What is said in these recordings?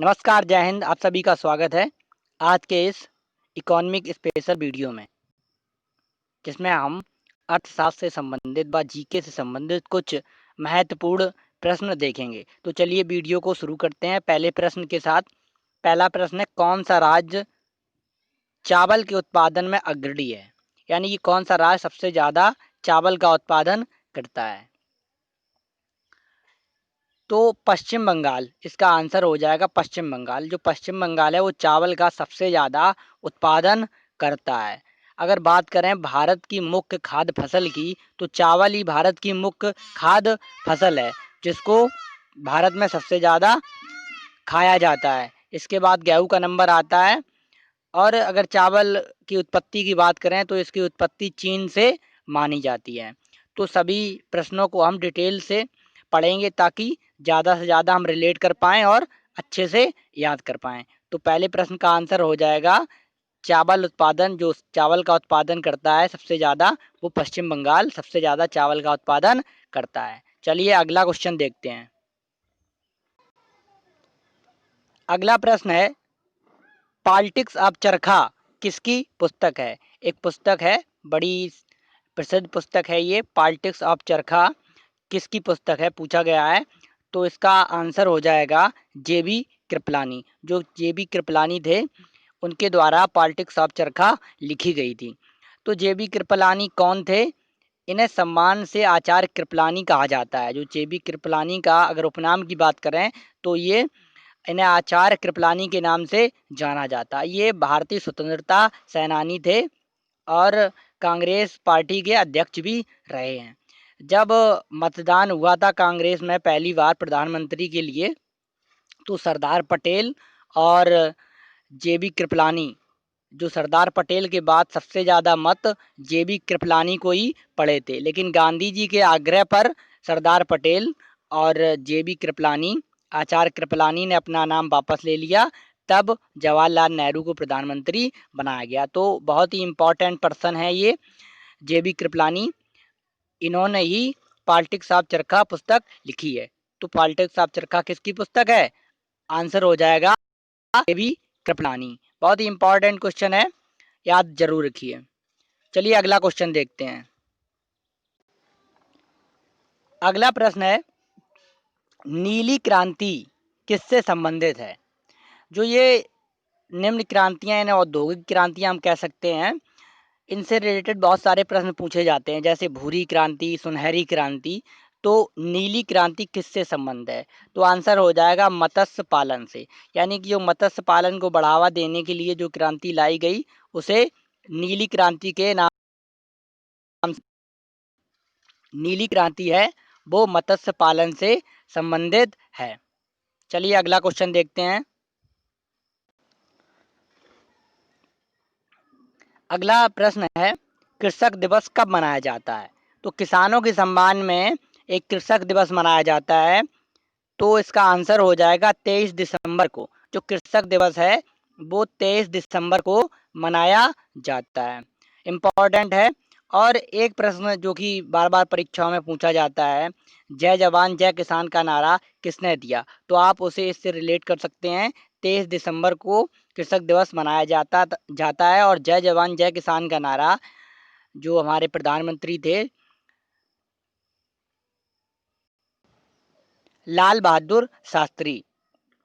नमस्कार, जय हिंद। आप सभी का स्वागत है आज के इस इकोनॉमिक स्पेशल वीडियो में, जिसमें हम अर्थशास्त्र से संबंधित व जीके से संबंधित कुछ महत्वपूर्ण प्रश्न देखेंगे। तो चलिए वीडियो को शुरू करते हैं पहले प्रश्न के साथ। पहला प्रश्न है, कौन सा राज्य चावल के उत्पादन में अग्रणी है? यानी कि कौन सा राज्य सबसे ज़्यादा चावल का उत्पादन करता है? तो पश्चिम बंगाल इसका आंसर हो जाएगा। पश्चिम बंगाल, जो पश्चिम बंगाल है वो चावल का सबसे ज़्यादा उत्पादन करता है। अगर बात करें भारत की मुख्य खाद्य फसल की, तो चावल ही भारत की मुख्य खाद्य फसल है, जिसको भारत में सबसे ज़्यादा खाया जाता है। इसके बाद गेहूं का नंबर आता है। और अगर चावल की उत्पत्ति की बात करें तो इसकी उत्पत्ति चीन से मानी जाती है। तो सभी प्रश्नों को हम डिटेल से पढ़ेंगे ताकि ज़्यादा से ज़्यादा हम रिलेट कर पाएँ और अच्छे से याद कर पाएँ। तो पहले प्रश्न का आंसर हो जाएगा चावल उत्पादन। जो चावल का उत्पादन करता है सबसे ज़्यादा, वो पश्चिम बंगाल सबसे ज़्यादा चावल का उत्पादन करता है। चलिए अगला क्वेश्चन देखते हैं। अगला प्रश्न है, पॉलिटिक्स ऑफ चरखा किसकी पुस्तक है? एक पुस्तक है, बड़ी प्रसिद्ध पुस्तक है ये। पॉलिटिक्स ऑफ चरखा किसकी पुस्तक है पूछा गया है। तो इसका आंसर हो जाएगा जेबी कृपलानी। जो जेबी कृपलानी थे, उनके द्वारा पॉलिटिक्स ऑफ चरखा लिखी गई थी। तो जेबी कृपलानी कौन थे? इन्हें सम्मान से आचार्य कृपलानी कहा जाता है। जो जेबी कृपलानी का अगर उपनाम की बात करें तो ये इन्हें आचार्य कृपलानी के नाम से जाना जाता। ये भारतीय स्वतंत्रता सेनानी थे और कांग्रेस पार्टी के अध्यक्ष भी रहे हैं। जब मतदान हुआ था कांग्रेस में पहली बार प्रधानमंत्री के लिए, तो सरदार पटेल और जेबी कृपलानी, जो सरदार पटेल के बाद सबसे ज़्यादा मत जेबी कृपलानी को ही पड़े थे। लेकिन गांधी जी के आग्रह पर सरदार पटेल और जेबी कृपलानी, आचार्य कृपलानी ने अपना नाम वापस ले लिया। तब जवाहरलाल नेहरू को प्रधानमंत्री बनाया गया। तो बहुत ही इम्पोर्टेंट पर्सन है ये जेबी कृपलानी। इन्होंने ही पॉलिटिक्स ऑफ चरखा पुस्तक लिखी है। तो पॉलिटिक्स ऑफ चरखा किसकी पुस्तक है? आंसर हो जाएगा जेबी कृपलानी। बहुत ही इम्पोर्टेंट क्वेश्चन है, याद जरूर रखिए। चलिए अगला क्वेश्चन देखते हैं। अगला प्रश्न है, नीली क्रांति किससे संबंधित है? जो ये निम्न क्रांतियां, इन्हें औद्योगिक क्रांतियां हम कह सकते हैं। इनसे रिलेटेड बहुत सारे प्रश्न पूछे जाते हैं, जैसे भूरी क्रांति, सुनहरी क्रांति। तो नीली क्रांति किससे संबंध है? तो आंसर हो जाएगा मत्स्य पालन से। यानी कि जो मत्स्य पालन को बढ़ावा देने के लिए जो क्रांति लाई गई, उसे नीली क्रांति के नाम नीली क्रांति है, वो मत्स्य पालन से संबंधित है। चलिए अगला क्वेश्चन देखते हैं। अगला प्रश्न है, कृषक दिवस कब मनाया जाता है? तो किसानों के सम्मान में एक कृषक दिवस मनाया जाता है। तो इसका आंसर हो जाएगा 23 दिसंबर को। जो कृषक दिवस है वो 23 दिसंबर को मनाया जाता है। इम्पॉर्टेंट है। और एक प्रश्न जो कि बार बार परीक्षाओं में पूछा जाता है, जय जवान जय किसान का नारा किसने दिया? तो आप उसे इससे रिलेट कर सकते हैं। 23 दिसंबर को कृषक दिवस मनाया जाता है और जय जवान जय किसान का नारा जो हमारे प्रधानमंत्री थे लाल बहादुर शास्त्री,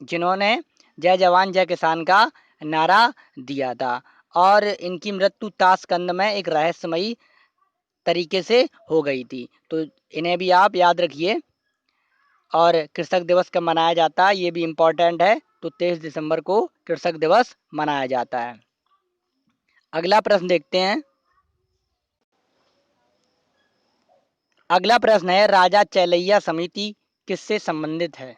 जिन्होंने जय जवान जय किसान का नारा दिया था। और इनकी मृत्यु ताशकंद में एक रहस्यमयी तरीके से हो गई थी। तो इन्हें भी आप याद रखिए। और कृषक दिवस कब मनाया जाता है ये भी इम्पोर्टेंट है। तो 23 दिसंबर को कृषक दिवस मनाया जाता है। अगला प्रश्न देखते हैं। अगला प्रश्न है, राजा चैलैया समिति किससे संबंधित है?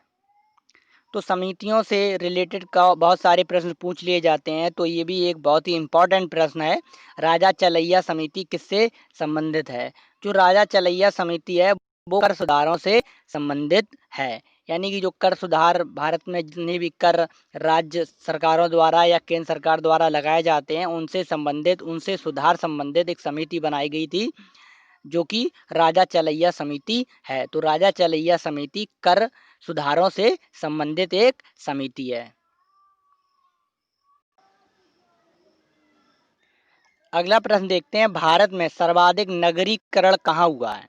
तो समितियों से रिलेटेड का बहुत सारे प्रश्न पूछ लिए जाते हैं। तो ये भी एक बहुत ही इम्पोर्टेंट प्रश्न है, राजा चलैया समिति किससे संबंधित है? जो राजा चलैया समिति है वो कर सुधारों से संबंधित है। यानी कि जो कर सुधार भारत में जितने भी कर राज्य सरकारों द्वारा या केंद्र सरकार द्वारा लगाए जाते हैं, उनसे संबंधित, उनसे सुधार संबंधित एक समिति बनाई गई थी, जो कि राजा चलैया समिति है। तो राजा चलैया समिति कर सुधारों से संबंधित एक समिति है। अगला प्रश्न देखते हैं, भारत में सर्वाधिक नगरीकरण कहाँ हुआ है?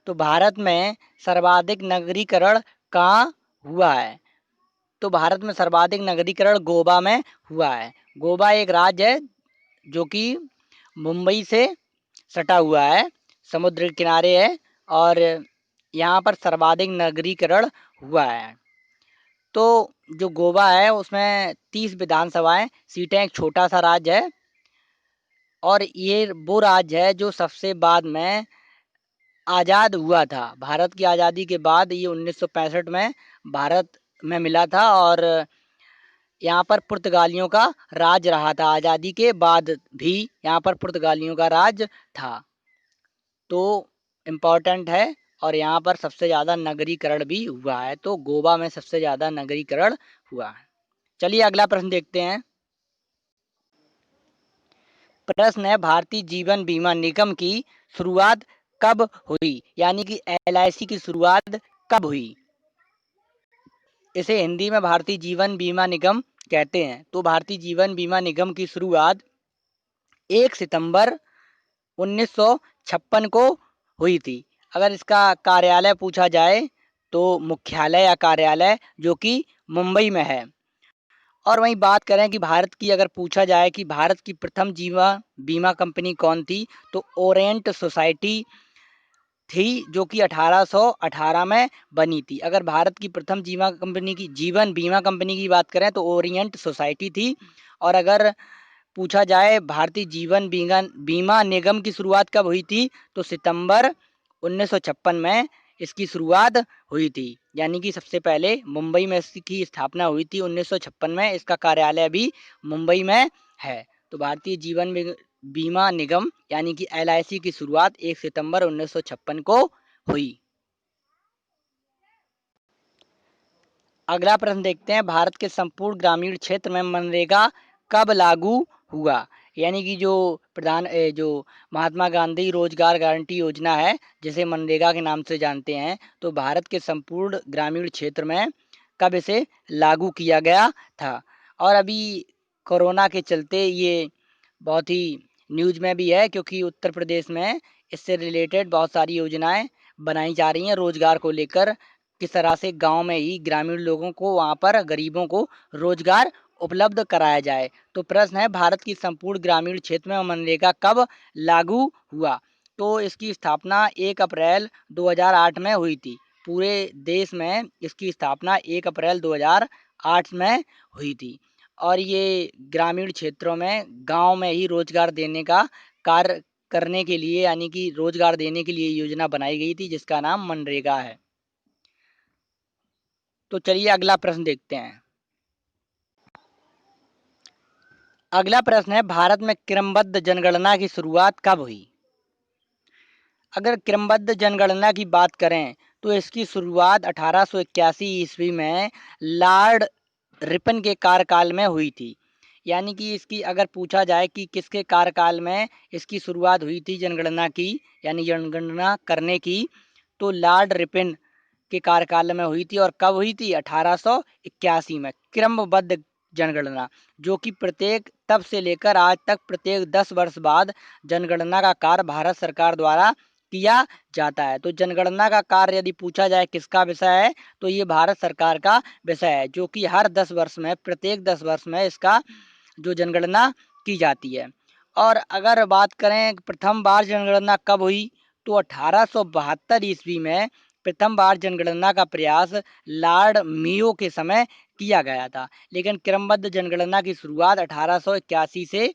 तो भारत में सर्वाधिक नगरीकरण कहाँ हुआ है? तो भारत में सर्वाधिक नगरीकरण गोवा में हुआ है। गोवा एक राज्य है जो कि मुंबई से सटा हुआ है, समुद्र के किनारे है और यहाँ पर सर्वाधिक नगरीकरण हुआ है। तो जो गोवा है उसमें 30 विधानसभाएं सीटें, एक छोटा सा राज्य है और ये वो राज्य है जो सबसे बाद में आज़ाद हुआ था। भारत की आज़ादी के बाद ये 1965 में भारत में मिला था और यहाँ पर पुर्तगालियों का राज रहा था। आज़ादी के बाद भी यहाँ पर पुर्तगालियों का राज था। तो इम्पोर्टेंट है और यहाँ पर सबसे ज़्यादा नगरीकरण भी हुआ है। तो गोवा में सबसे ज़्यादा नगरीकरण हुआ है। चलिए अगला प्रश्न देखते हैं। प्रश्न है, भारतीय जीवन बीमा निगम की शुरुआत कब हुई? यानी कि LIC की शुरुआत कब हुई? इसे हिंदी में भारतीय जीवन बीमा निगम कहते हैं। तो भारतीय जीवन बीमा निगम की शुरुआत 1 सितंबर 1956 को हुई थी। अगर इसका कार्यालय पूछा जाए तो मुख्यालय या कार्यालय जो कि मुंबई में है। और वहीं बात करें कि भारत की, अगर पूछा जाए कि भारत की प्रथम जीवन बीमा कंपनी कौन थी, तो ओरिएंट सोसाइटी थी जो कि 1818 में बनी थी। अगर भारत की प्रथम जीवन बीमा कंपनी की बात करें तो ओरिएंट सोसाइटी थी। और अगर पूछा जाए भारतीय जीवन बीमा निगम की शुरुआत कब हुई थी, तो सितंबर 1956 में इसकी शुरुआत हुई थी। यानी कि सबसे पहले मुंबई में इसकी स्थापना हुई थी 1956 में। इसका कार्यालय भी मुंबई में है। तो भारतीय जीवन बीमा निगम यानी कि LIC की शुरुआत 1 सितंबर 1956 को हुई। अगला प्रश्न देखते हैं, भारत के संपूर्ण ग्रामीण क्षेत्र में मनरेगा कब लागू हुआ? यानी कि जो महात्मा गांधी रोजगार गारंटी योजना है, जिसे मनरेगा के नाम से जानते हैं, तो भारत के संपूर्ण ग्रामीण क्षेत्र में कब इसे लागू किया गया था? और अभी कोरोना के चलते ये बहुत ही न्यूज़ में भी है, क्योंकि उत्तर प्रदेश में इससे रिलेटेड बहुत सारी योजनाएं बनाई जा रही हैं रोजगार को लेकर। किस तरह से गांव में ही ग्रामीण लोगों को, वहां पर गरीबों को रोजगार उपलब्ध कराया जाए। तो प्रश्न है, भारत की संपूर्ण ग्रामीण क्षेत्र में मनरेगा कब लागू हुआ? तो इसकी स्थापना 1 अप्रैल 2008 में हुई थी। पूरे देश में इसकी स्थापना 1 अप्रैल 2008 में हुई थी और ये ग्रामीण क्षेत्रों में गांव में ही रोजगार देने का कार्य करने के लिए, यानी कि रोजगार देने के लिए योजना बनाई गई थी, जिसका नाम मनरेगा है। तो चलिए अगला प्रश्न देखते हैं। अगला प्रश्न है, भारत में क्रमबद्ध जनगणना की शुरुआत कब हुई? अगर क्रमबद्ध जनगणना की बात करें तो इसकी शुरुआत 1881 ईस्वी में लॉर्ड रिपन के कार्यकाल में हुई थी। यानी कि इसकी अगर पूछा जाए कि किसके कार्यकाल में इसकी शुरुआत हुई थी जनगणना की, यानी जनगणना करने की, तो लॉर्ड रिपन के कार्यकाल में हुई थी। और कब हुई थी? 1881 में। क्रमबद्ध जनगणना जो कि प्रत्येक तब से लेकर आज तक प्रत्येक 10 वर्ष बाद जनगणना का कार्य भारत सरकार द्वारा किया जाता है। तो जनगणना का कार्य यदि पूछा जाए किसका विषय है, तो ये भारत सरकार का विषय है, जो कि हर 10 वर्ष में, प्रत्येक 10 वर्ष में इसका जो जनगणना की जाती है। और अगर बात करें प्रथम बार जनगणना कब हुई, तो 1872 ईस्वी में प्रथम बार जनगणना का प्रयास लॉर्ड मेयो के समय किया गया था। लेकिन क्रमबद्ध जनगणना की शुरुआत 1881 से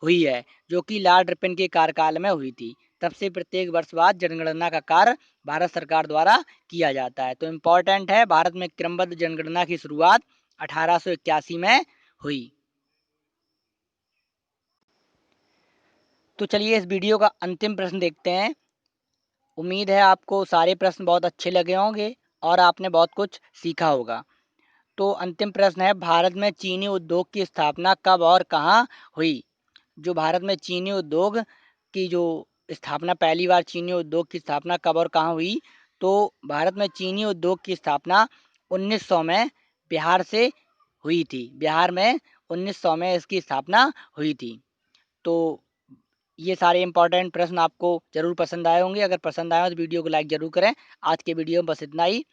हुई है, जो कि लॉर्ड रिपन के कार्यकाल में हुई थी। तब से प्रत्येक वर्ष बाद जनगणना का कार्य भारत सरकार द्वारा किया जाता है। तो इम्पोर्टेंट है, भारत में क्रमबद्ध जनगणना की शुरुआत 1881 में हुई। तो चलिए इस वीडियो का अंतिम प्रश्न देखते हैं। उम्मीद है आपको सारे प्रश्न बहुत अच्छे लगे होंगे और आपने बहुत कुछ सीखा होगा। तो अंतिम प्रश्न है, भारत में चीनी उद्योग की स्थापना कब और कहाँ हुई? जो भारत में चीनी उद्योग की जो स्थापना, पहली बार चीनी उद्योग की स्थापना कब और कहाँ हुई? तो भारत में चीनी उद्योग की स्थापना 1900 में बिहार से हुई थी। बिहार में 1900 में इसकी स्थापना हुई थी। तो ये सारे इंपॉर्टेंट प्रश्न आपको ज़रूर पसंद आए होंगे। अगर पसंद आए हो तो वीडियो को लाइक ज़रूर करें। आज के वीडियो में बस इतना ही।